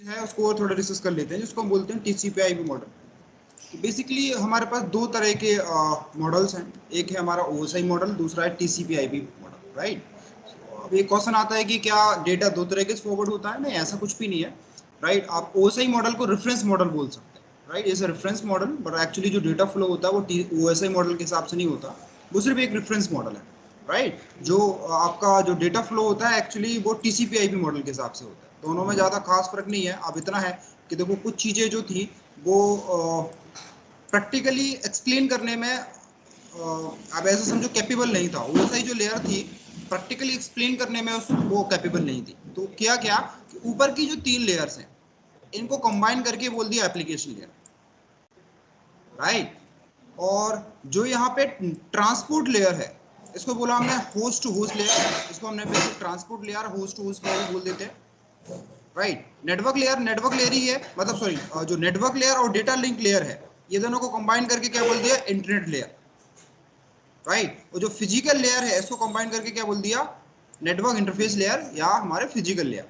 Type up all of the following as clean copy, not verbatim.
है उसको और थोड़ा डिस्कस कर लेते हैं, जिसको हम बोलते हैं टीसीपी/आईपी मॉडल। बेसिकली हमारे पास दो तरह के मॉडल्स हैं, एक है हमारा ओएसआई मॉडल, दूसरा है टीसीपी/आईपी मॉडल, राइट। अब एक क्वेश्चन आता है कि क्या डेटा दो तरीके से फॉरवर्ड होता है? नहीं, ऐसा कुछ भी नहीं है, राइट। आप ओएसआई मॉडल को रेफरेंस मॉडल बोल सकते हैं, right, is a reference model, but actually जो डेटा फ्लो होता है वो ओएसआई मॉडल के हिसाब से नहीं होता, वो सिर्फ एक रेफरेंस मॉडल है, राइट। जो आपका जो डेटा फ्लो होता है एक्चुअली वो टीसीपी/आईपी मॉडल के हिसाब से होता है, दोनों में ज़्यादा खास फर्क नहीं है। अब इतना है कि देखो कुछ चीज़ें जो थी वो प्रैक्टिकली एक्सप्लेन करने में अब ऐसा समझो कैपेबल नहीं था, ओएसआई जो लेयर थी प्रैक्टिकली एक्सप्लेन करने में वो कैपेबल नहीं थी। तो क्या क्या कि ऊपर की जो तीन लेयर्स हैं इनको कंबाइन करके बोल दिया एप्लीकेशन लेयर, राइट। और जो यहाँ पे ट्रांसपोर्ट लेयर है इसको बोला हमने होस्ट टू होस्ट लेयर, इसको हमने basic transport layer host to host layer बोल देते हैं, राइट। नेटवर्क लेयर ही है, मतलब सॉरी, जो नेटवर्क लेयर और डेटा लिंक लेयर है ये दोनों को कंबाइन करके क्या बोल दिया? Internet layer, right. और जो फिजिकल लेयर है इसको कंबाइन करके क्या बोल दिया? नेटवर्क इंटरफेस लेयर या हमारे फिजिकल लेयर,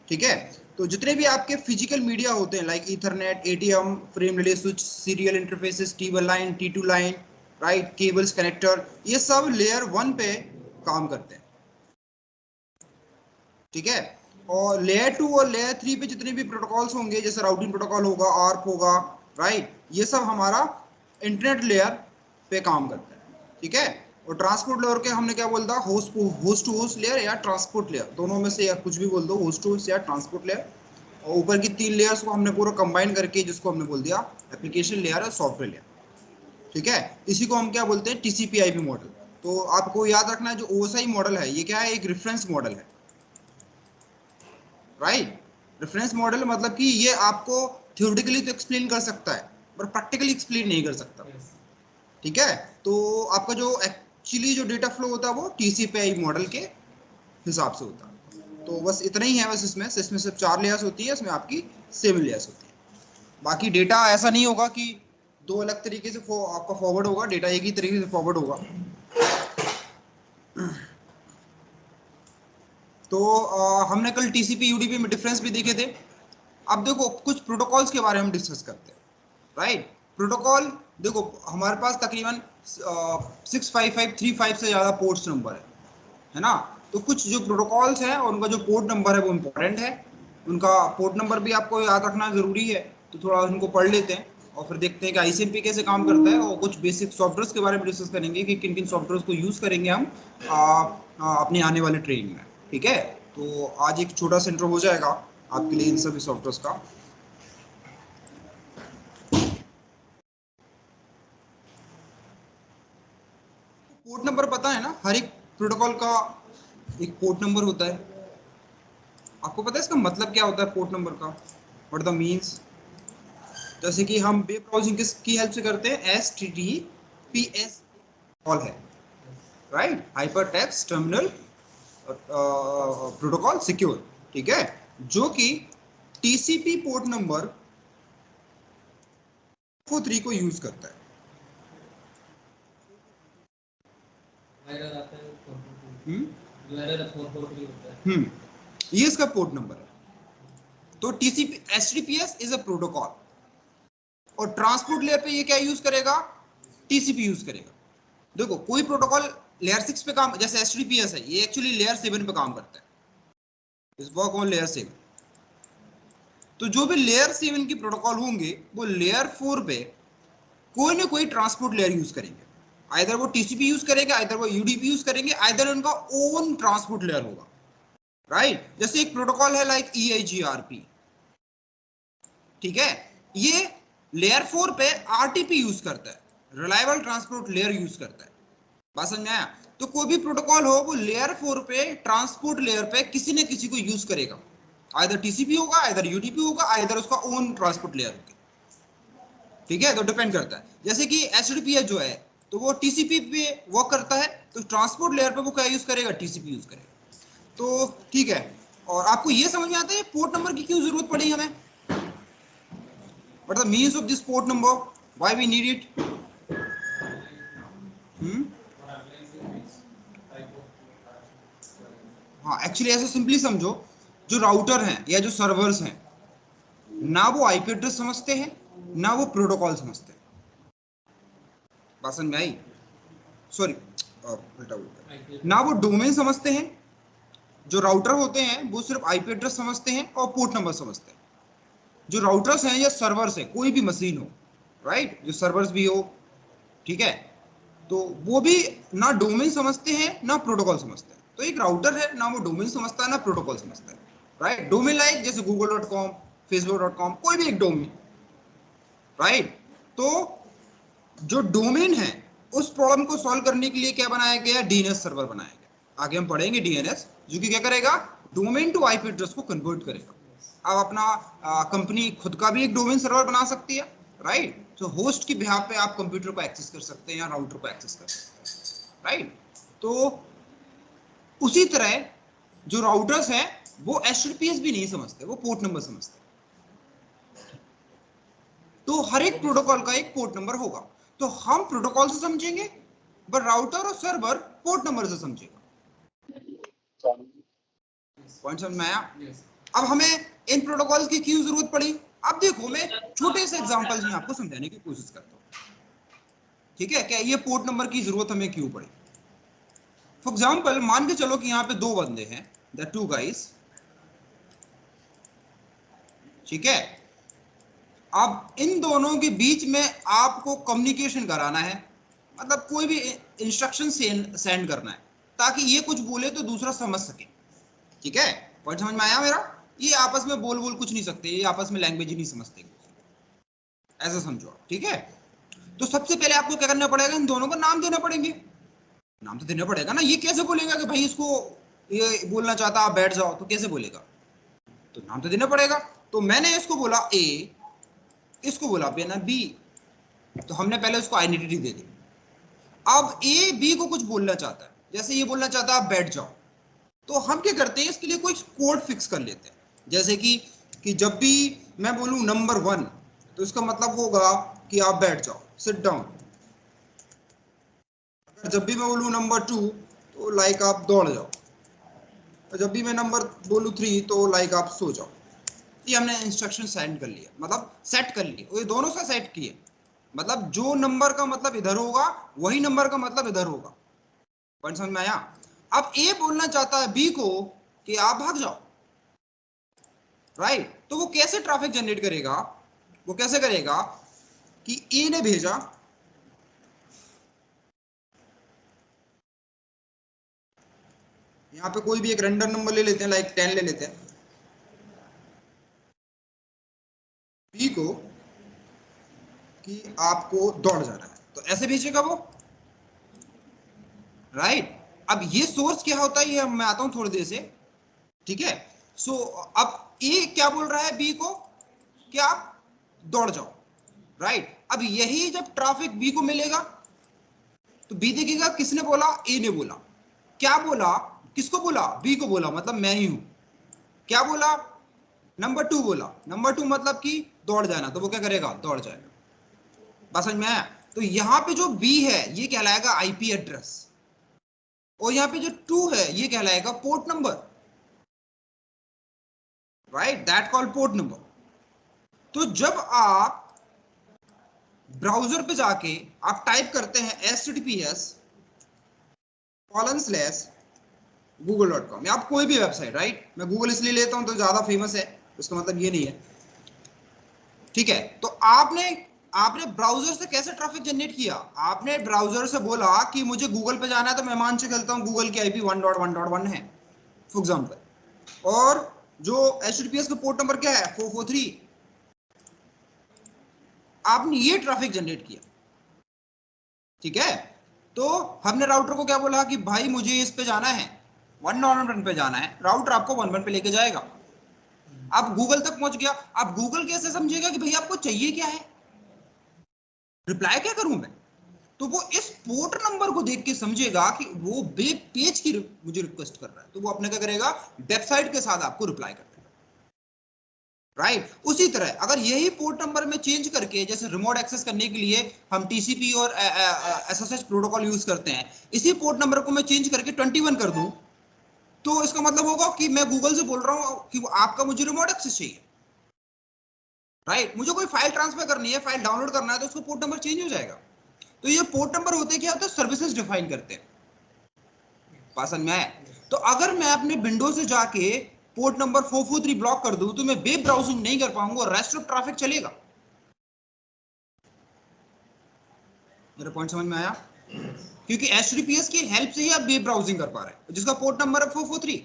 ठीक है। तो जितने भी आपके फिजिकल मीडिया होते हैं like ethernet, ATM, frame relay switch, serial interfaces, T one line, T two line, right, cables, connector, ये सब लेयर 1 पे काम करते हैं, ठीक है। और लेयर 2 और लेयर 3 पे जितने भी प्रोटोकॉल्स होंगे जैसे राउटिंग प्रोटोकॉल होगा, आर्प होगा, राइट, ये सब हमारा इंटरनेट लेयर पे काम करता है, ठीक है। और ट्रांसपोर्ट लेयर के हमने क्या बोलता? होस्ट टू होस्ट लेयर या ट्रांसपोर्ट लेयर, दोनों में से या कुछ भी बोल दो, होस्ट टू होस्ट या ट्रांसपोर्ट लेयर। और ऊपर की तीन लेयर्स को हमने पूरा कंबाइन करके जिसको हमने बोल दिया एप्लीकेशन लेयर और सॉफ्टवेयर लेयर, ठीक है। इसी को हम क्या बोलते हैं? टीसीपी/आईपी मॉडल। तो आपको याद रखना है जो ओएसआई मॉडल है ये क्या है? एक रेफरेंस मॉडल है, राइट। रेफरेंस मॉडल मतलब कि ये आपको थ्योरेटिकली तो एक्सप्लेन कर सकता है पर प्रैक्टिकली एक्सप्लेन नहीं कर सकता, ठीक है। तो आपका जो एक्चुअली जो डेटा फ्लो होता है वो टीसीपी/आईपी मॉडल के हिसाब से होता है। तो बस इतना ही है, बस इसमें सिर्फ 4 लेयर्स होती है, इसमें आपकी 7 लेयर्स होती है। बाकी डेटा ऐसा नहीं होगा कि दो अलग तरीके से आपका फॉरवर्ड होगा, डेटा एक ही तरीके से फॉरवर्ड होगा। तो हमने कल टीसीपी यूडीपी में डिफरेंस भी देखे थे। अब देखो कुछ प्रोटोकॉल्स के बारे में डिस्कस करते हैं, राइट। प्रोटोकॉल देखो हमारे पास तकरीबन 65535 से ज़्यादा पोर्ट्स नंबर है ना। तो कुछ जो प्रोटोकॉल्स हैं और उनका जो पोर्ट नंबर है वो इम्पोर्टेंट है, उनका पोर्ट नंबर भी आपको याद रखना ज़रूरी है। तो थोड़ा उनको पढ़ लेते हैं और फिर देखते हैं कि आईसीएमपी कैसे काम करता है, और कुछ बेसिक सॉफ्टवेयर के बारे में डिस्कस करेंगे कि किन किन सॉफ्टवेयर को यूज़ करेंगे हम अपनी आने वाले ट्रेनिंग में, ठीक है। तो आज एक छोटा सा इंट्रो हो जाएगा आपके लिए इन सभी सॉफ्टवेयर का। पोर्ट नंबर पता है ना, हर एक प्रोटोकॉल का एक पोर्ट नंबर होता है। आपको पता है इसका मतलब क्या होता है पोर्ट नंबर का? What the means? जैसे कि हम वेब ब्राउजिंग किसकी हेल्प से करते हैं? HTTPS कॉल है, right, hyper text terminal protocol secure, ठीक है, जो कि टीसीपी पोर्ट नंबर 443 को यूज करता है। ये इसका पोर्ट नंबर है। तो TCP HTTPS is a protocol, और ट्रांसपोर्ट लेयर पे ये क्या यूज करेगा? टीसीपी यूज करेगा। देखो कोई प्रोटोकॉल लेयर 6 पे काम, जैसे HTTPS है ये एक्चुअली लेयर 7 पे काम करता है, इस वर्क ऑन लेयर 7। तो जो भी लेयर 7 की प्रोटोकॉल होंगे वो लेयर 4 पे कोई ना कोई ट्रांसपोर्ट लेयर यूज करेंगे, आइदर वो टीसीपी यूज करेंगे, आइदर वो यूडीपी यूज करेंगे, आइदर उनका ओन ट्रांसपोर्ट लेयर होगा, राइट। जैसे एक प्रोटोकॉल है लाइक EIGRP, ठीक है, ये लेयर 4 पे RTP यूज करता है, रिलायबल ट्रांसपोर्ट लेयर यूज करता है। बात समझ में आया? तो कोई भी प्रोटोकॉल हो वो लेयर 4 पे ट्रांसपोर्ट लेयर पे किसी न किसी को यूज करेगा, आइदर टीसीपी होगा, आइदर यूडीपी होगा, आइदर उसका ओन ट्रांसपोर्ट लेयर होगा, ठीक है। तो डिपेंड करता है, जैसे कि HTTPS जो है तो वो टीसीपी पे वर्क करता है, तो ट्रांसपोर्ट लेयर पे वो क्या यूज करेगा? टीसीपी यूज करेगा। तो ठीक है, और आपको ये समझ में आता है पोर्ट नंबर की क्यों जरूरत पड़ी हमें? What are the means of this port number? Why we need it? हाँ, एक्चुअली ऐसे सिंपली समझो, जो राउटर हैं या जो सर्वर्स हैं, ना वो आईपी एड्रेस समझते हैं, ना वो प्रोटोकॉल समझते हैं। बात समझ में आई? सॉरी, उल्टा उल्टा, ना वो डोमेन समझते हैं, जो राउटर होते हैं वो सिर्फ आईपी एड्रेस समझते हैं और पोर्ट नंबर समझते हैं। जो राउटर्स हैं या सर्वर्स है, कोई भी मशीन हो, राइट, जो सर्वर्स भी हो, ठीक है, तो वो भी ना डोमेन समझते हैं ना प्रोटोकॉल समझते हैं। तो एक राउटर है ना वो डोमेन समझता है ना प्रोटोकॉल समझता है, राइट। डोमेन लाइक जैसे google.com, facebook.com, कोई भी एक डोमेन, राइट। तो जो डोमेन है उस प्रॉब्लम को सॉल्व करने के लिए क्या बनाया गया? डीएनएस सर्वर बनाया गया। आगे हम पढ़ेंगे डीएनएस, जो कि क्या करेगा? डोमेन टू आईपी एड्रेस को कन्वर्ट करेगा। अब अपना कंपनी खुद का भी एक डोमेन सर्वर बना सकती है, राइट। तो होस्ट की बिहाफ पे आप कंप्यूटर को एक्सेस कर सकते हैं या राउटर को एक्सेस कर सकते हैं, राइट। तो उसी तरह जो राउटर्स हैं वो एचटीटीपीएस भी नहीं समझते, वो पोर्ट नंबर समझते हैं। तो हर एक प्रोटोकॉल का एक पोर्ट नंबर होगा। तो हम प्रोटोकॉल से समझेंगे, पर राउटर और सर्वर पोर्ट नंबर से समझेगा। पॉइंट समझ में आया? अब हमें इन प्रोटोकॉल्स की क्यों जरूरत पड़ी? अब देखो, मैं छोटे से एग्जांपल्स में आपको समझाने की कोशिश करता हूँ, ठीक है? क्या ये पोर्ट नंबर की जरूरत हमें क्यों पड़ी? फॉर एग्जाम्पल, मान के चलो कि यहाँ पे दो बंदे हैं, द टू गाइस, ठीक है। अब इन दोनों के बीच में आपको कम्युनिकेशन कराना है, मतलब कोई भी इंस्ट्रक्शन सेंड करना है, ताकि ये कुछ बोले तो दूसरा समझ सके, ठीक है? पॉइंट समझ में आया मेरा? ये आपस में बोल कुछ नहीं सकते, ये आपस में लैंग्वेज ही नहीं समझते, ऐसा समझो, ठीक है। तो सबसे पहले आपको क्या करना पड़ेगा? इन दोनों को नाम देना पड़ेंगे। नाम तो देना पड़ेगा ना। ये कैसे बोलेगा कि भाई इसको ये बोलना चाहता आप बैठ जाओ, तो कैसे बोलेगा? तो नाम तो देना पड़ेगा। तो मैंने इसको बोला ए, इसको बोला ना बी, तो हमने पहले उसको आइडेंटिटी दे दी। अब ए बी को कुछ बोलना चाहता है, जैसे ये बोलना चाहता है आप बैठ जाओ, तो हम क्या करते हैं? इसके लिए कोई कोड फिक्स कर लेते हैं, जैसे कि जब भी मैं बोलूं नंबर 1, तो इसका मतलब होगा कि आप बैठ जाओ, सिट डाउन। अगर जब भी मैं बोलूं नंबर 2, तो लाइक आप दौड़ जाओ। और जब भी मैं नंबर बोलूं 3, तो लाइक आप सो जाओ। ये हमने इंस्ट्रक्शन सेंड कर लिया, मतलब सेट कर लिए, ये दोनों से सेट किए। मतलब जो नंबर का मतलब इधर होगा, वही नंबर का मतलब इधर होगा। पॉइंट समझ में आया? अब ए बोलना चाहता है बी को कि आप भाग जाओ, राइट। तो वो कैसे ट्रैफिक जनरेट करेगा? वो कैसे करेगा कि ए ने भेजा, यहां पे कोई भी एक रैंडम नंबर ले लेते हैं, लाइक 10 ले लेते हैं, बी को कि आपको दौड़ जाना है, तो ऐसे भेजेगा वो, राइट। अब ये सोर्स क्या होता है, ये मैं आता हूं थोड़ी देर से, ठीक है। सो अब ए क्या बोल रहा है बी को कि आप दौड़ जाओ, राइट। अब यही जब ट्रैफिक बी को मिलेगा, तो बी देखेगा किसने बोला? ए ने बोला। क्या बोला? किसको बोला? बी को बोला, मतलब मैं ही हूं। क्या बोला? नंबर 2 बोला। नंबर 2 मतलब कि दौड़ जाना, तो वो क्या करेगा? दौड़ जाएगा। बात समझ में आया? तो यहां पे जो बी है ये कहलाएगा आईपी एड्रेस, और यहाँ पे जो 2 है ये कहलाएगा port number, right, that called port number. तो जब आप ब्राउजर पे जाके आप टाइप करते हैं https:/google.com, या आप कोई भी वेबसाइट, राइट, मैं गूगल इसलिए लेता हूं तो ज्यादा फेमस है, उसका मतलब ये नहीं है, ठीक है। तो आपने ब्राउजर से कैसे ट्रैफिक जनरेट किया? आपने ब्राउजर से बोला कि मुझे गूगल पे जाना है, तो मैं मान के चलता हूं गूगल की आईपी 1.1.1 है फॉर एग्जांपल, और जो एचटीटीपीएस का पोर्ट नंबर क्या है? 443। आपने ये ट्रैफिक जनरेट किया, ठीक है। तो हमने राउटर को क्या बोला कि भाई मुझे इस पे जाना है, 1.1 पे जाना है, राउटर आपको 1 पे लेके जाएगा। अब गूगल तक पहुंच गया, अब गूगल कैसे समझेगा कि भाई आपको चाहिए क्या है, रिप्लाई क्या करूं मैं? तो वो इस पोर्ट नंबर को देख के समझेगा कि वो वेब पेज की मुझे रिक्वेस्ट कर रहा है, तो वो अपने क्या करेगा? वेबसाइट के साथ आपको रिप्लाई कर देगा, राइट। उसी तरह अगर यही पोर्ट नंबर में चेंज करके, जैसे रिमोट एक्सेस करने के लिए हम टीसीपी और एसएसएच प्रोटोकॉल यूज करते हैं, इसी पोर्ट नंबर को मैं चेंज करके 21 कर दूं, तो इसका मतलब होगा कि मैं गूगल से बोल रहा हूं कि आपका मुझे रिमोट एक्सेस चाहिए, राइट। मुझे कोई फाइल ट्रांसफर करनी है, फाइल डाउनलोड करना है, तो उसको पोर्ट नंबर चेंज हो जाएगा। तो ये पोर्ट नंबर होते क्या होते हैं, सर्विसेज डिफाइन करते हैं। पसंद में आया? तो अगर मैं अपने विंडो से जाके पोर्ट नंबर 443 ब्लॉक कर दूं तो मैं वेब ब्राउजिंग नहीं कर पाऊंगा और रेस्ट ऑफ ट्रैफिक चलेगा। मेरा पॉइंट समझ में आया? क्योंकि HTTPS की हेल्प से ही आप वेब ब्राउजिंग कर पा रहे हैं, जिसका पोर्ट नंबर है 443।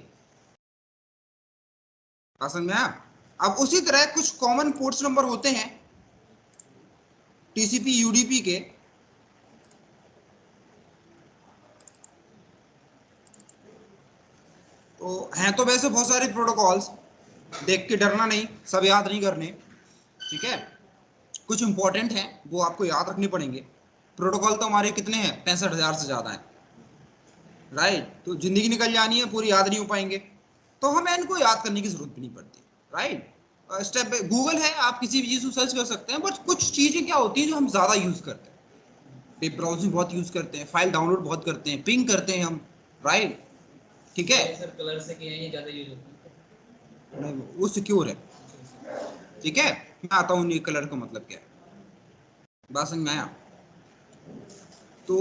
पसंद में आया? अब उसी तरह कुछ कॉमन पोर्ट्स नंबर होते हैं TCP UDP के। तो हैं तो वैसे बहुत सारे प्रोटोकॉल्स, देख के डरना नहीं, सब याद नहीं करने, ठीक है? कुछ इंपॉर्टेंट हैं वो आपको याद रखने पड़ेंगे। प्रोटोकॉल तो हमारे कितने हैं, 65,000 से ज्यादा हैं, राइट? तो जिंदगी निकल जानी है, पूरी याद नहीं हो पाएंगे, तो हमें इनको याद करने की जरूरत भी नहीं पड़ती, राइट? स्टेप गूगल है, आप किसी भी चीज को सर्च कर सकते हैं, बट कुछ चीजें क्या होती हैं जो हम ज्यादा यूज करते हैं। वेब ब्राउजिंग बहुत यूज करते हैं, फाइल डाउनलोड बहुत करते हैं, पिंग करते हैं हम, राइट? ठीक है सर, कलर से किया है, ये ज्यादा यूज होता है, वो सिक्योर है, ठीक है? मैं आता हूँ ये कलर का मतलब क्या है, बात समझ में आया? तो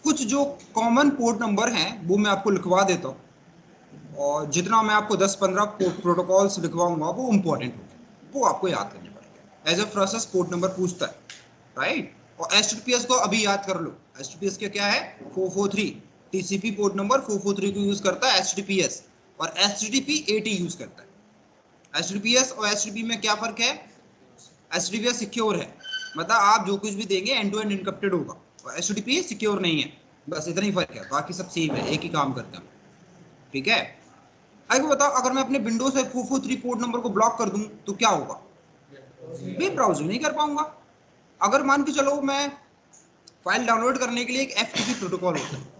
कुछ जो कॉमन पोर्ट नंबर हैं वो मैं आपको लिखवा देता हूँ, और जितना मैं आपको 10-15 प्रोटोकॉल्स लिखवाऊंगा वो इंपॉर्टेंट होंगे, वो आपको याद करने पड़ेंगे। As a process port number पूछता है, राइट? और HTTPS को अभी याद कर लो, HTTPS का क्या है, 443। TCP पोर्ट नंबर 443 को यूज करता है HTTPS, और HTTP 80 यूज करता है। HTTPS और HTTP में क्या फर्क है? HTTPS सिक्योर है, मतलब आप जो कुछ भी देंगे एंड टू एंड इनक्रिप्टेड होगा, और HTTP सिक्योर नहीं है, बस इतना ही फर्क है, बाकी सब सेम है, एक ही काम करते हैं, ठीक है? आगे बताओ, अगर मैं अपने विंडो से 443 पोर्ट नंबर को ब्लॉक कर दूं तो क्या होगा? वेब ब्राउजिंग नहीं कर पाऊंगा। अगर मान के चलो मैं फाइल डाउनलोड करने के लिए एक FTP प्रोटोकॉल होता है,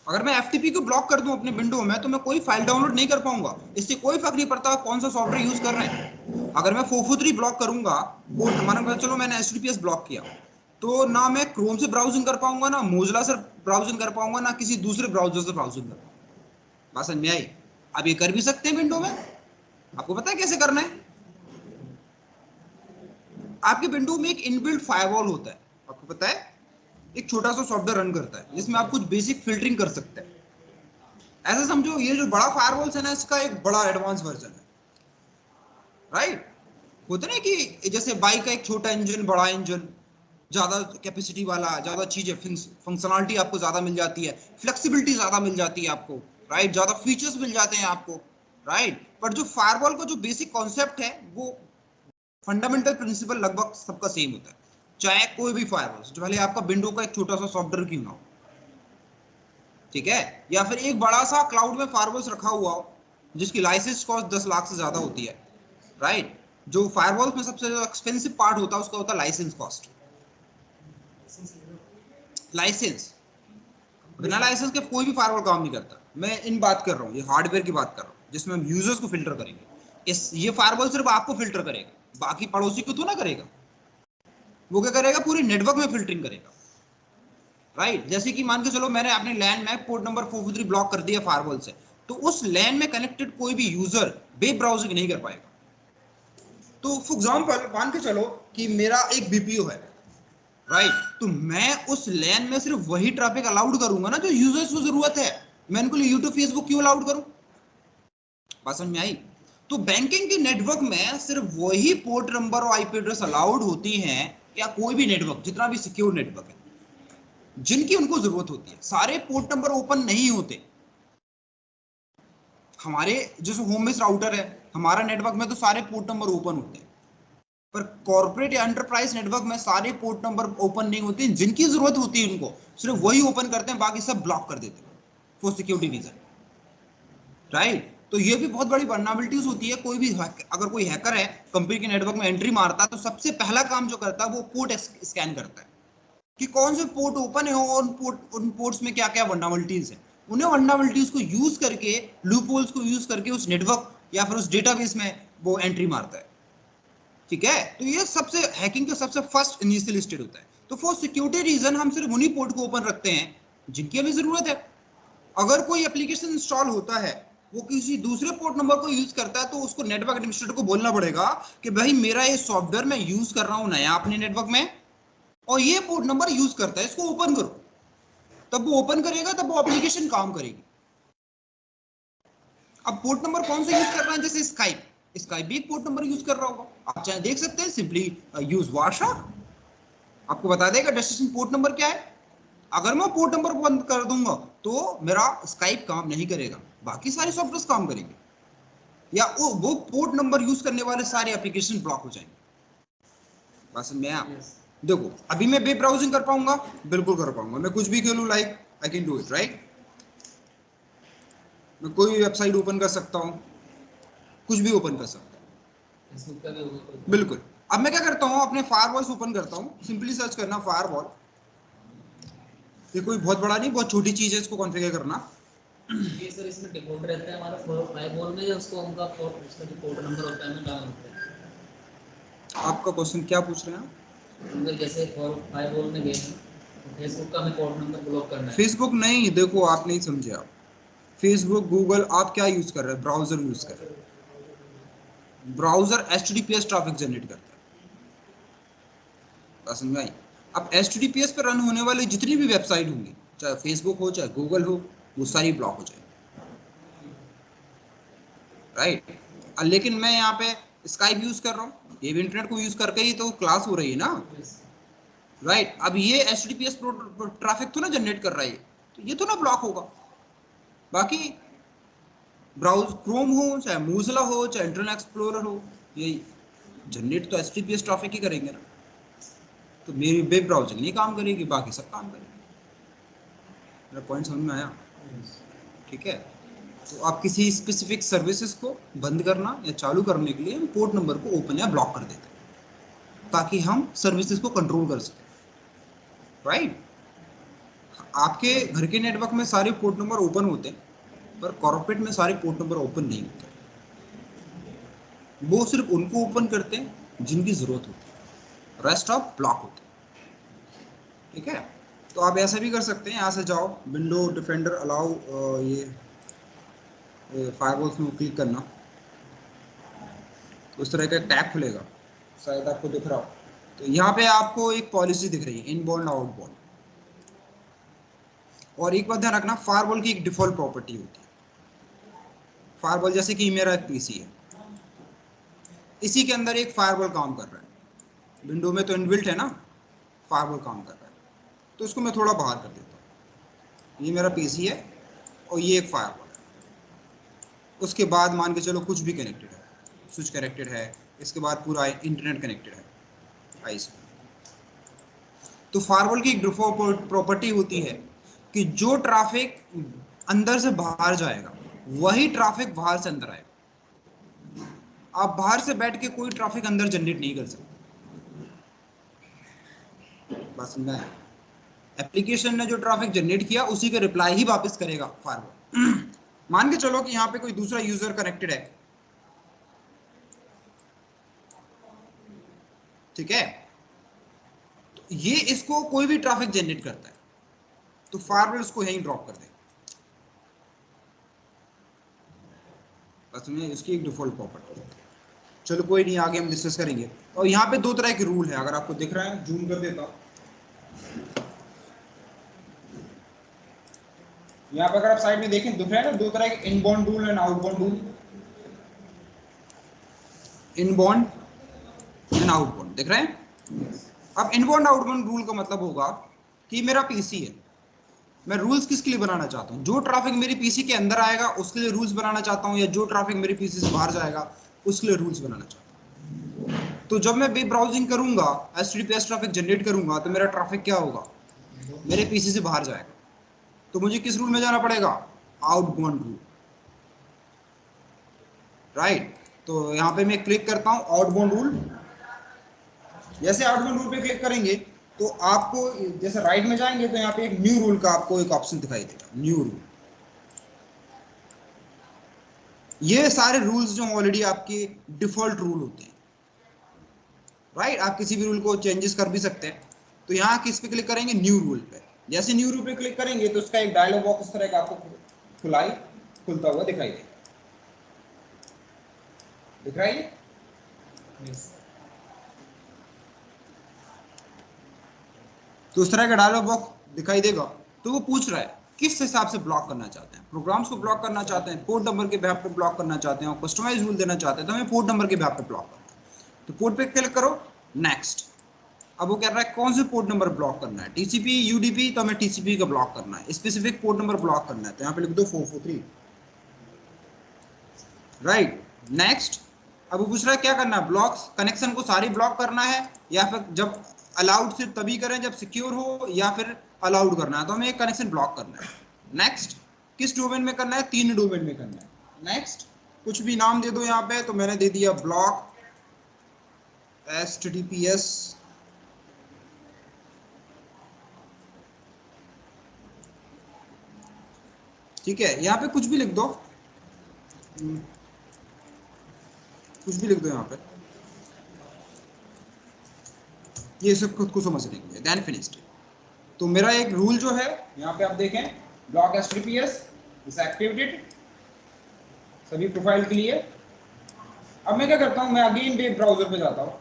अगर मैं FTP को ब्लॉक कर दूं अपने विंडो में तो मैं कोई फाइल डाउनलोड नहीं कर पाऊंगा। इससे कोई फर्क नहीं पड़ता कौन सा सॉफ्टवेयर यूज कर रहे हैं। अगर मैं 443 ब्लॉक करूंगा, मान के चलो मैंने HTTPS ब्लॉक किया, तो ना मैं क्रोम से ब्राउजिंग कर पाऊंगा, ना मोजिला से ब्राउजिंग कर पाऊंगा, ना किसी दूसरे ब्राउजर से ब्राउजिंग कर पाऊंगा। बात समझ में आई? अब ये कर भी सकते हैं विंडो में, आपको पता है कैसे करना है? आपके विंडो में एक इनबिल्ट फायरवॉल होता है, आपको पता है? एक छोटा सा सॉफ्टवेयर रन करता है जिसमें आप कुछ बेसिक फिल्टरिंग कर सकते हैं। ऐसा समझो ये जो बड़ा फायरवॉल है ना, इसका एक बड़ा एडवांस वर्जन है, राइट? होता है कि जैसे बाइक का एक छोटा इंजन, बड़ा इंजन, ज्यादा कैपेसिटी वाला, ज्यादा चीजें, फंक्शनलिटी आपको ज्यादा मिल जाती है, फ्लेक्सिबिलिटी ज्यादा मिल जाती है आपको, राइट? ज्यादा फीचर्स मिल जाते हैं आपको, राइट? पर जो फायरवॉल का जो बेसिक कॉन्सेप्ट है, वो फंडामेंटल प्रिंसिपल लगभग सबका सेम होता है, चाहे कोई भी फायरवॉल, भले आपका विंडो का एक छोटा सा सॉफ्टवेयर क्यों ना हो, ठीक है? या फिर एक बड़ा सा क्लाउड में फायरवॉल्स रखा हुआ हो जिसकी लाइसेंस कॉस्ट 10 लाख से ज्यादा होती है, राइट? जो फायरवॉल्स में सबसे एक्सपेंसिव पार्ट होता है उसका होता है लाइसेंस कॉस्ट। लाइसेंस, बिना लाइसेंस के कोई भी फायरवॉल काम नहीं करता। मैं इन बात कर रहा हूँ, ये हार्डवेयर की बात कर रहा हूँ जिसमें हम यूजर्स को फिल्टर करेंगे। ये फायरवॉल सिर्फ आपको फिल्टर करेगा, बाकी पड़ोसी को तो ना करेगा। वो क्या करेगा, पूरी नेटवर्क में फिल्टरिंग करेगा, राइट? जैसे कि मान के चलो मैंने अपने लैन में पोर्ट नंबर 443 ब्लॉक कर दिया फायरवॉल से, तो उस लैन में कनेक्टेड कोई भी यूजर वेब ब्राउजिंग नहीं कर पाएगा। तो फॉर एग्जांपल मान के चलो कि मेरा एक BPO है, राइट? तो मैं उस लैन में सिर्फ वही ट्रैफिक अलाउड करूंगा ना जो यूजर्स को जरूरत है। मैं इनको यूट्यूब फेसबुक क्यों अलाउड करूं? बात समझ में आई? तो बैंकिंग के नेटवर्क में सिर्फ वही पोर्ट नंबर और IP एड्रेस अलाउड होती हैं, या कोई भी नेटवर्क जितना भी सिक्योर नेटवर्क है, जिनकी उनको जरूरत होती है। सारे पोर्ट नंबर ओपन नहीं होते। हमारे जैसे होम बेस्ड राउटर है, हमारा नेटवर्क में तो सारे पोर्ट नंबर ओपन होते हैं, पर कॉर्पोरेट या एंटरप्राइज नेटवर्क में सारे पोर्ट नंबर ओपन नहीं होते। जिनकी जरूरत होती है उनको सिर्फ वही ओपन करते हैं, बाकी सब ब्लॉक कर देते हैं फॉर सिक्योरिटी रीजन, राइट? तो ये भी बहुत बड़ी वल्नरेबिलिटीज होती है। कोई भी अगर कोई हैकर है कंपनी के नेटवर्क में एंट्री मारता है, तो सबसे पहला काम जो करता है वो पोर्ट स्कैन करता है कि कौन से पोर्ट ओपन है और उन पोर्ट्स में क्या क्या वल्नरेबिलिटीज है। उन्हें वल्नरेबिलिटीज को यूज करके, लूपहोल्स को यूज करके उस नेटवर्क या फिर उस डेटाबेस में वो एंट्री मारता है, ठीक है? तो ये सबसे हैकिंग का सबसे फर्स्ट इनिशियल स्टेज होता है। तो फॉर सिक्योरिटी रीजन हम सिर्फ उन्हीं पोर्ट को ओपन रखते हैं जिनकी हमें जरूरत है। अगर कोई एप्लीकेशन इंस्टॉल होता है वो किसी दूसरे पोर्ट नंबर को यूज करता है तो उसको नेटवर्क एडमिनिस्ट्रेटर को बोलना पड़ेगा कि भाई मेरा ये सॉफ्टवेयर मैं यूज कर रहा हूं नया अपने नेटवर्क में और ये पोर्ट नंबर यूज करता है, इसको ओपन करो। तब वो ओपन करेगा, तब वो एप्लीकेशन काम करेगी। अब पोर्ट नंबर कौन सा यूज कर रहा है, जैसे स्काइप, स्काइप भी एक पोर्ट नंबर यूज कर रहा होगा। आप चाहे देख सकते हैं, सिंपली यूज वारशॉट, आपको बता देगा डेस्टिनेशन पोर्ट नंबर क्या है। अगर मैं पोर्ट नंबर बंद कर दूंगा तो मेरा स्काइप काम नहीं करेगा, बाकी सारे सॉफ्टवेयर काम करेंगे, या वो पोर्ट नंबर यूज करने वाले सारे एप्लीकेशन ब्लॉक हो जाएंगे। बस मैं आप देखो, अभी मैं वेब ब्राउजिंग कर पाऊंगा, बिल्कुल कर पाऊंगा, मैं कुछ भी खेलूं, like I can do it, right. मैं कोई वेबसाइट ओपन कर सकता हूं, कुछ भी ओपन कर सकता हूं, बिल्कुल। अब मैं क्या करता हूं, अपने फायरवॉल ओपन करता हूं, सिंपली सर्च करना फायरवॉल। ये कोई बहुत बड़ा नहीं, बहुत छोटी चीज है इसको कॉन्फ़िगर करना। ये सर इसमें डिफॉल्ट रहता है हमारा फायरवॉल में, या उसको उनका उसका जो पोर्ट नंबर होता है ना डाउन होता है। आपका क्वेश्चन क्या पूछ रहे हैं? अगर जैसे फायरवॉल में गए तो फेसबुक का हमें पोर्ट नंबर ब्लॉक करना है। फेसबुक नहीं, देखो आप नहीं समझे। आप फेसबुक, गूगल, आप क्या यूज कर रहे हैं? ब्राउजर यूज कर रहे हैं। ब्राउजर HTTPS ट्रैफिक जनरेट करता है, बात समझ आई? अब HTTPS पर रन होने वाली जितनी भी वेबसाइट होंगी, चाहे फेसबुक हो चाहे गूगल हो, वो सारी ब्लॉक हो जाएगी, राइट। लेकिन मैं यहाँ पे स्काइप यूज कर रहा हूँ, ये भी इंटरनेट को यूज करके ही तो क्लास हो रही है ना, राइट। अब ये HTTPS ट्रैफिक तो ना जनरेट कर रहा है, तो ये तो ना ब्लॉक होगा। बाकी ब्राउज क्रोम हो चाहे मोजिला हो चाहे इंटरनेट एक्सप्लोरर हो, ये जनरेट तो HTTPS ट्रैफिक ही करेंगे ना। तो मेरी वेब ब्राउजिंग नहीं काम करेगी, बाकी सब काम करेगी। मेरा पॉइंट समझ में आया? ठीक है। तो आप किसी स्पेसिफिक सर्विसेज को बंद करना या चालू करने के लिए हम पोर्ट नंबर को ओपन या ब्लॉक कर देते हैं, ताकि हम सर्विसेज को कंट्रोल कर सकें, राइट। आपके घर के नेटवर्क में सारे पोर्ट नंबर ओपन होते हैं, पर कॉर्पोरेट में सारे पोर्ट नंबर ओपन नहीं होते। वो सिर्फ उनको ओपन करते हैं जिनकी जरूरत होती है, रेस्ट ऑफ ब्लॉक होते हैं, ठीक है। तो आप ऐसा भी कर सकते हैं, यहाँ से जाओ विंडो डिफेंडर अलाउ, ये फायरवॉल्स में क्लिक करना, तो उस तरह का टैब खुलेगा, शायद आपको दिख रहा हो। तो यहाँ पे आपको एक पॉलिसी दिख रही है, इनबाउंड आउटबाउंड। और एक बात ध्यान रखना, फायरवॉल की एक डिफॉल्ट प्रॉपर्टी होती है। फायरवॉल जैसे कि मेरा एक पीसी है, इसी के अंदर एक फायरवॉल काम कर रहा है, विंडो में तो इनबिल्ट है ना, फायरवॉल काम कर रहा है, तो इसको मैं थोड़ा बाहर कर देता हूँ। ये मेरा पीसी है और ये एक फायरवॉल है। उसके बाद मान के चलो कुछ भी कनेक्टेड है, स्विच कनेक्टेड है, इसके बाद पूरा इंटरनेट कनेक्टेड है, आईसी। तो फायरवॉल की एक डिफॉल्ट प्रॉपर्टी होती है कि जो ट्रैफिक अंदर से बाहर जाएगा वही ट्रैफिक बाहर से अंदर आएगा। आप बाहर से बैठ के कोई ट्रैफिक अंदर जनरेट नहीं कर सकते, बस मैं एप्लीकेशन ने जो ट्रैफिक जनरेट किया उसी का रिप्लाई ही वापस करेगा फायरवॉल। मान के चलो कि यहाँ पे कोई दूसरा यूजर कनेक्टेड है, ठीक है, तो ये इसको कोई भी ट्रैफिक जनरेट करता है तो फायरवॉल इसको यहीं ड्रॉप कर देगा, बस में इसकी एक डिफॉल्ट प्रॉपर्टी है। चलो कोई नहीं, आगे हम डिस्कस करेंगे। और यहाँ पे दो तरह के रूल है, अगर आपको दिख रहा है, जूम कर देता हूं। यहाँ पर अगर आप साइड में देखें, दिख रहा है ना, दो तरह के, inbound rule and outbound rule. Inbound and outbound दिख रहे हैं। अब इनबाउंड आउटबाउंड रूल का मतलब होगा कि मेरा पीसी है, मैं रूल्स किसके लिए बनाना चाहता हूँ, जो ट्रैफिक मेरे पीसी के अंदर आएगा उसके लिए रूल्स बनाना चाहता हूँ, या जो ट्रैफिक मेरे पीसी से बाहर जाएगा उसके लिए रूल्स बनाना चाहता हूँ। तो जब मैं वेब ब्राउजिंग करूंगा, HTTPS ट्रैफिक जनरेट करूंगा, तो मेरा ट्रैफिक क्या होगा, मेरे पीसी से बाहर जाएगा। तो मुझे किस रूल में जाना पड़ेगा, आउटबाउंड रूल, राइट। तो यहाँ पे मैं क्लिक करता हूँ आउटबाउंड रूल। जैसे आउटबाउंड रूल पे क्लिक करेंगे तो आपको जैसे राइट में जाएंगे तो यहाँ पे एक न्यू रूल का आपको एक ऑप्शन दिखाई देगा, न्यू रूल। ये सारे रूल्स जो ऑलरेडी आपके डिफॉल्ट रूल होते हैं, राइट। आप किसी भी रूल को चेंजेस कर भी सकते हैं। तो यहाँ किस पे क्लिक करेंगे, न्यू रूल पे। जैसे न्यू रूल पे क्लिक करेंगे तो उसका एक डायलॉग बॉक्स इस तरह का आपको खुलता हुआ दिखाई देगा, दिख रहा है ये? Yes. तो उस तरह का डायलॉग बॉक्स दिखाई देगा। तो वो पूछ रहा है किस हिसाब से ब्लॉक करना चाहते हैं, प्रोग्राम्स को ब्लॉक करना चाहते हैं, पोर्ट नंबर के बेसिस पे ब्लॉक करना चाहते हैं, और कस्टमाइज रूल देना चाहते हैं, तो हमें पोर्ट नंबर के बेसिस पे ब्लॉक करना है। तो पोर्ट पे क्लिक करो, नेक्स्ट। अब वो कह रहा है कौन से पोर्ट नंबर ब्लॉक करना है, टीसीपी यूडीपी, तो हमें टीसीपी का ब्लॉक करना है, स्पेसिफिक पोर्ट नंबर ब्लॉक करना है, तो यहाँ पे लिख दो 443, राइट। नेक्स्ट। अब वो पूछ रहा है क्या करना है, ब्लॉक्स कनेक्शन को सारी ब्लॉक करना है, या फिर जब अलाउड सिर्फ तभी करें जब सिक्योर हो, या फिर अलाउड करना है, तो हमें एक कनेक्शन ब्लॉक करना है। नेक्स्ट। किस डोमेन में करना है, 3 डोमेन में करना है। नेक्स्ट। कुछ भी नाम दे दो यहाँ पे, तो मैंने दे दिया ब्लॉक HTTPS ठीक है, यहाँ पे कुछ भी लिख दो, कुछ भी लिख दो यहाँ पे, ये सब खुद को समझ लेंगे। Then finished. तो मेरा एक रूल जो है यहाँ पे आप देखें, ब्लॉक HTTPS इज एक्टिवेटेड सभी प्रोफाइल के लिए। अब मैं क्या करता हूँ, मैं अगेन वेब ब्राउजर पे जाता हूँ,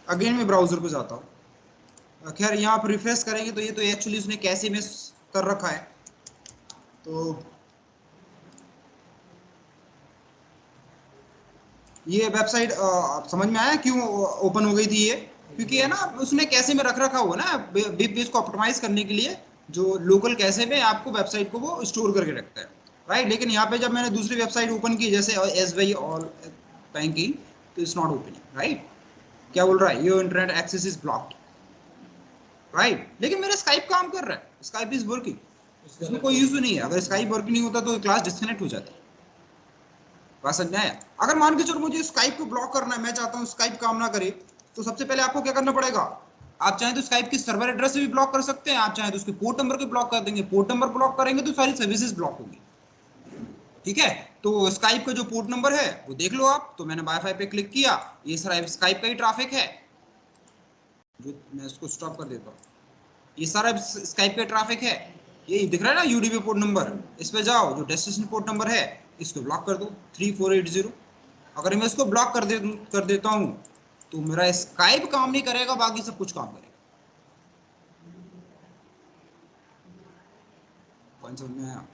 अगेन मैं ब्राउजर पे जाता हूँ। खैर यहाँ पर रिफ्रेश करेंगे तो ये तो एक्चुअली उसने कैसे में कर रखा है, तो ये वेबसाइट समझ में आया क्यों ओपन हो गई थी ये, क्योंकि है ना उसने कैसे में रख रखा हुआ ना वेब पेज को ऑप्टिमाइज करने के लिए, जो लोकल कैसे में आपको वेबसाइट को वो स्टोर करके रखता है, राइट। लेकिन यहाँ पे जब मैंने दूसरी वेबसाइट ओपन की जैसे SBI ऑल बैंकिंग, तो इट्स नॉट ओपनिंग, राइट। क्या बोल रहा है, your internet access is blocked, right. लेकिन मेरा स्काइप काम कर रहा है, स्काइप इज वर्किंग, इसमें कोई इशू नहीं है। अगर स्काइप वर्किंग नहीं होता तो क्लास डिस्कनेक्ट हो जाती है। बात समझ में आया? अगर मान के चलो मुझे स्काइप को ब्लॉक करना है, मैं चाहता हूँ स्काइप काम ना करे, तो सबसे पहले आपको क्या करना पड़ेगा, आप चाहें तो स्काइप की सर्वर एड्रेस से भी ब्लॉक कर सकते हैं, आप चाहें तो उसके पोर्ट नंबर को ब्लॉक कर देंगे, पोर्ट नंबर ब्लॉक करेंगे तो सारी सर्विसेज ब्लॉक होंगी, ठीक है। तो स्काइप का जो पोर्ट नंबर है वो देख लो आप, तो मैंने वाईफाई पे क्लिक किया, ये सारा स्काइप का ही ट्रैफिक है, जो मैं इसको स्टॉप कर देता हूँ, ये सारा स्काइप का ट्रैफिक है, ये दिख रहा है ना यूडीपी पोर्ट नंबर, इस पे जाओ, जो डेस्टिनेशन पोर्ट नंबर है इसको ब्लॉक कर दो 3480। अगर मैं इसको ब्लॉक कर देता हूं तो मेरा स्काइप काम नहीं करेगा, बाकी सब कुछ काम करेगा। पॉइंट समझ में आया?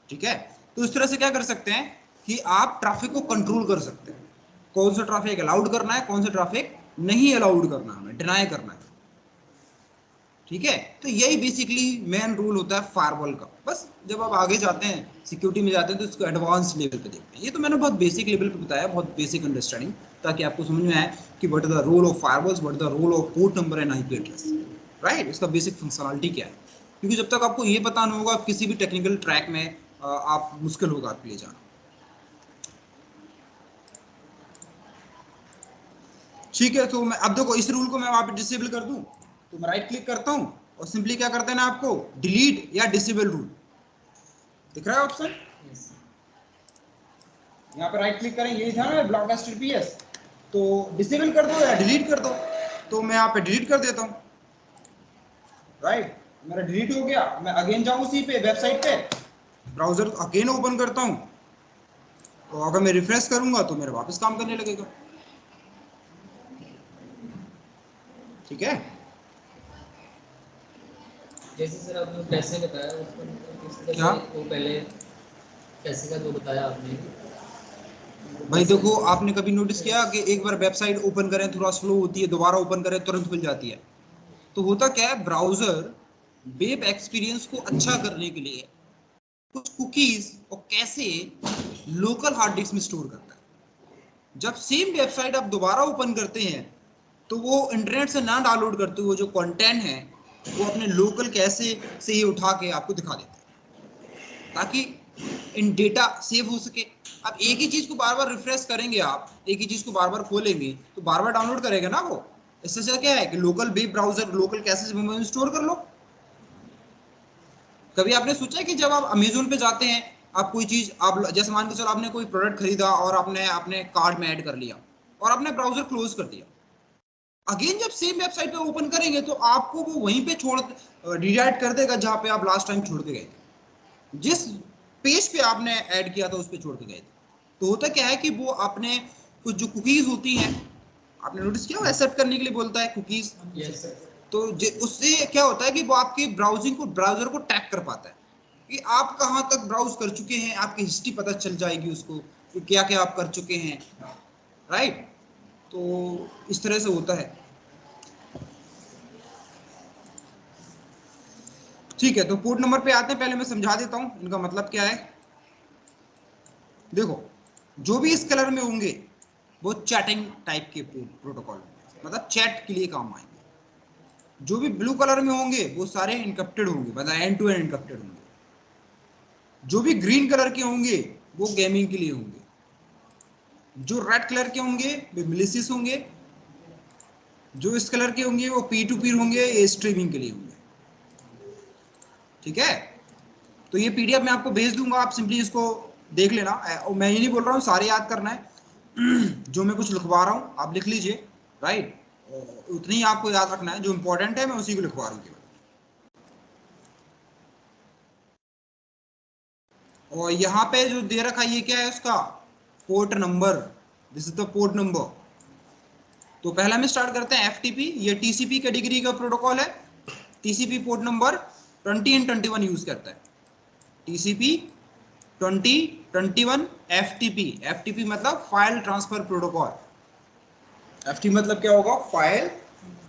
ठीक है। तो इस तरह से क्या कर सकते हैं कि आप ट्रैफिक को कंट्रोल कर सकते हैं, कौन सा ट्रैफिक अलाउड करना है, कौन सा ट्रैफिक नहीं अलाउड करना है, डिनाई करना है, ठीक है। तो यही बेसिकली मेन रूल होता है फायरवॉल का। बस जब आप आगे जाते हैं सिक्योरिटी में जाते हैं तो इसको एडवांस लेवल पे देखते हैं। ये तो मैंने बहुत बेसिक लेवल पे बताया, बहुत बेसिक अंडरस्टैंडिंग, ताकि आपको समझ में आए कि what is the role of firewalls, what is the role of port number and IP address, right. इसका बेसिक फंक्शनलिटी क्या है, क्योंकि जब तक आपको ये पता नहीं होगा किसी भी टेक्निकल ट्रैक में आप मुश्किल होगा आपके लिए जाना। ठीक है। तो मैं अब देखो इस रूल को मैं वहां पे डिसेबल कर दूं, तो मैं राइट क्लिक करता हूं और सिंपली क्या कर देना आपको, डिलीट या डिसेबल रूल, दिख रहा है ऑप्शन, यहाँ पे राइट क्लिक करें, यही था ना ब्लॉक HTTPS, तो डिसेबल कर दो या डिलीट कर दो, तो मैं यहाँ पे डिलीट कर देता हूँ, राइट। मेरा डिलीट हो गया। मैं अगेन जाऊँ उसी पे वेबसाइट पे, ब्राउजर अगेन ओपन करता हूँ, तो अगर मैं रिफ्रेश करूंगा तो मेरा वापस काम करने लगेगा, ठीक है। जैसे सर आपने कैसे बताया उसको, किस तरह क्या? से वो पहले कैसे का जो बताया आपने, भाई देखो, आपने कभी नोटिस किया कि एक बार वेबसाइट ओपन करें थोड़ा स्लो होती है, दोबारा ओपन करें तुरंत खुल जाती है? तो होता क्या है, ब्राउजर वेब एक्सपीरियंस को अच्छा करने के लिए कुछ कुकीज और कैसे लोकल हार्ड डिस्क में स्टोर करता है। जब सेम वेबसाइट आप दोबारा ओपन करते हैं तो वो इंटरनेट से ना डाउनलोड करते हुए जो कंटेंट है वो अपने लोकल कैसे से ही उठा के आपको दिखा देता है, ताकि इन डेटा सेव हो सके। अब एक ही चीज को बार बार रिफ्रेश करेंगे, आप एक ही चीज को बार बार खोलेंगे तो बार बार डाउनलोड करेगा ना वो। इससे अच्छा क्या है कि लोकल वेब ब्राउजर लोकल कैसे में स्टोर कर लो। कभी आपने सोचा कि जब आप अमेजोन पे जाते हैं, आप कोई चीज, आप जैसे मान के चलो आपने कोई प्रोडक्ट खरीदा और आपने अपने कार्ड में ऐड कर लिया और आपने ब्राउजर क्लोज कर दिया, अगेन जब सेम वेबसाइट पे ओपन करेंगे तो आपको वो वहीं पे छोड़ रिडायरेक्ट कर देगा जहां पे आप लास्ट टाइम छोड़ के गए थे। जिस पेज पे आपने ऐड किया था उस पे छोड़ के गए थे। तो होता क्या है कि वो आपने कुछ जो कुकीज होती हैं, आपने नोटिस किया वो एक्सेप्ट करने के लिए बोलता है कुकीज। Yes sir. तो उससे क्या होता है कि वो आपकी ब्राउजिंग को, ब्राउजर को ट्रैक कर पाता है कि आप कहाँ तक ब्राउज कर चुके हैं, आपकी हिस्ट्री पता चल जाएगी उसको कि क्या क्या आप कर चुके हैं, राइट। तो इस तरह से होता है। ठीक है, तो पोर्ट नंबर पे आते हैं। पहले मैं समझा देता हूं इनका मतलब क्या है। देखो, जो भी इस कलर में होंगे वो चैटिंग टाइप के प्रोटोकॉल होंगे, मतलब चैट के लिए काम आएंगे। जो भी ब्लू कलर में होंगे वो सारे इनकप्टेड होंगे, मतलब एंड टू एंड इनकप्टेड होंगे। जो भी ग्रीन कलर के होंगे वो गेमिंग के लिए होंगे। जो रेड कलर के होंगे वो मिलिसिस होंगे। जो इस कलर के होंगे वो पी टू पी होंगे, ये स्ट्रीमिंग के लिए होंगे। ठीक है, तो ये पीडीएफ मैं आपको भेज दूंगा, आप सिंपली इसको देख लेना। और मैं ये नहीं बोल रहा हूँ सारे याद करना है, जो मैं कुछ लिखवा रहा हूँ आप लिख लीजिए, राइट। उतनी ही आपको याद रखना है, जो इंपॉर्टेंट है मैं उसी को लिखवा रहा हूँ केवल। और यहाँ पे जो दे रखा है ये क्या है उसका port number, this is the port number. तो पहला में स्टार्ट करते हैं एफटीपी, ये टीसीपी कैटेगरी का प्रोटोकॉल है। TCP port number 20 and 21 use करता है। टीसीपी 20 21 एफटीपी, एफटीपी मतलब फाइल ट्रांसफर प्रोटोकॉल। एफटीपी मतलब क्या होगा, फाइल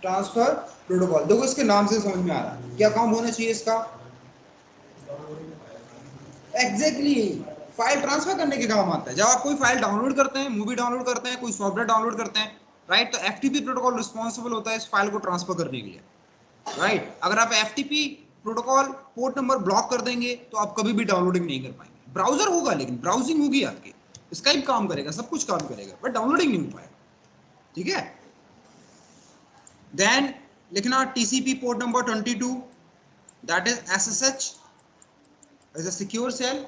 ट्रांसफर प्रोटोकॉल। देखो इसके नाम से समझ में आ रहा है क्या काम होना चाहिए इसका। एग्जैक्टली फाइल ट्रांसफर करने के काम आता है। जब आप कोई फाइल डाउनलोड करते हैं, मूवी डाउनलोड करते हैं, कोई सॉफ्टवेयर डाउनलोड करते हैं, राइट, तो एफटीपी प्रोटोकॉल रिस्पॉन्सिबल होता है इस फाइल को ट्रांसफर करने के लिए, राइट। अगर आप FTP protocol port number block कर देंगे तो आप कभी भी डाउनलोडिंग नहीं कर पाएंगे। ब्राउजर होगा लेकिन ब्राउजिंग होगी आपकी, स्काइप काम करेगा, सब कुछ काम करेगा, बट डाउनलोडिंग नहीं हो पाएगा। ठीक है, देन लिखना TCP port number 22, that is SSH, is a secure shell.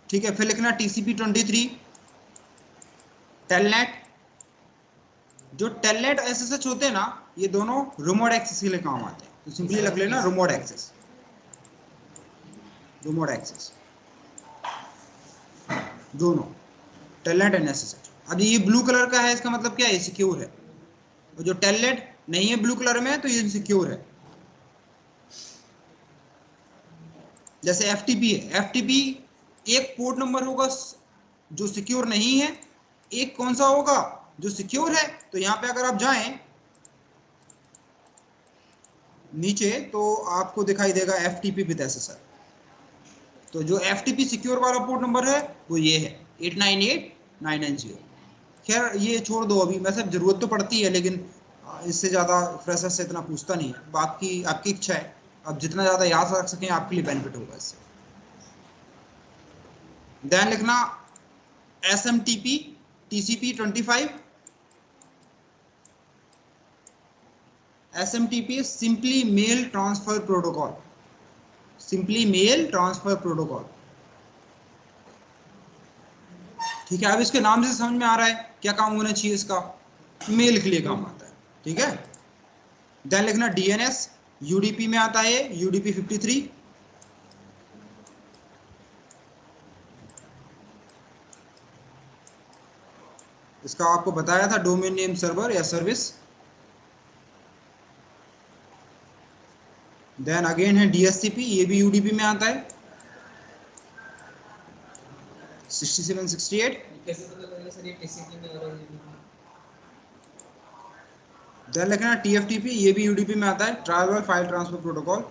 ठीक है, फिर लिखना टीसीपी 23 टेलनेट। जो टेलनेट एसएसएच होते हैं ना, ये दोनों रिमोट एक्सेस के लिए काम आते हैं, तो सिंपली लग लेना रिमोट एक्सेस, रिमोट एक्सेस दोनों, टेलनेट एंड एसएसएच। अब ये ब्लू कलर का है, इसका मतलब क्या है, सिक्योर है। और जो टेलनेट नहीं है ब्लू कलर में तो ये सिक्योर है। जैसे एफटीपी है, एफटीपी एक पोर्ट नंबर होगा जो सिक्योर नहीं है, एक कौन सा होगा जो सिक्योर है। तो यहां पे अगर आप जाएं नीचे तो आपको दिखाई देगा एफटीपी विद एसएसएल। तो जो एफटीपी सिक्योर वाला पोर्ट नंबर है वो ये है 898990। खैर ये छोड़ दो, अभी वैसे जरूरत तो पड़ती है लेकिन इससे ज़्यादा फ्रेशर से इतना पूछता नहीं है। बाकी आपकी इच्छा है, आप जितना ज़्यादा याद रख सकें आपके लिए बेनिफिट होगा इससे। ध्यान लिखना SMTP TCP 25, SMTP simply mail transfer protocol, simply mail transfer protocol. ठीक है, अब इसके नाम से समझ में आ रहा है क्या काम होना चाहिए इसका, मेल के लिए काम आता है। ठीक है, देन लिखना डीएनएस, यूडीपी में आता है यूडीपी 53। इसका आपको बताया था डोमेन नेम सर्वर या सर्विस। देन अगेन है डीएससीपी, ये भी यूडीपी में आता है 6768। कैसे पता लगेगा सर ये टीसीपी में और देन लिखना टीएफटीपी, ये भी यूडीपी में आता है, ट्राइबल फाइल ट्रांसफर प्रोटोकॉल,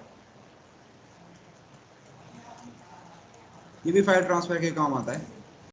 ये भी फाइल ट्रांसफर के काम आता है।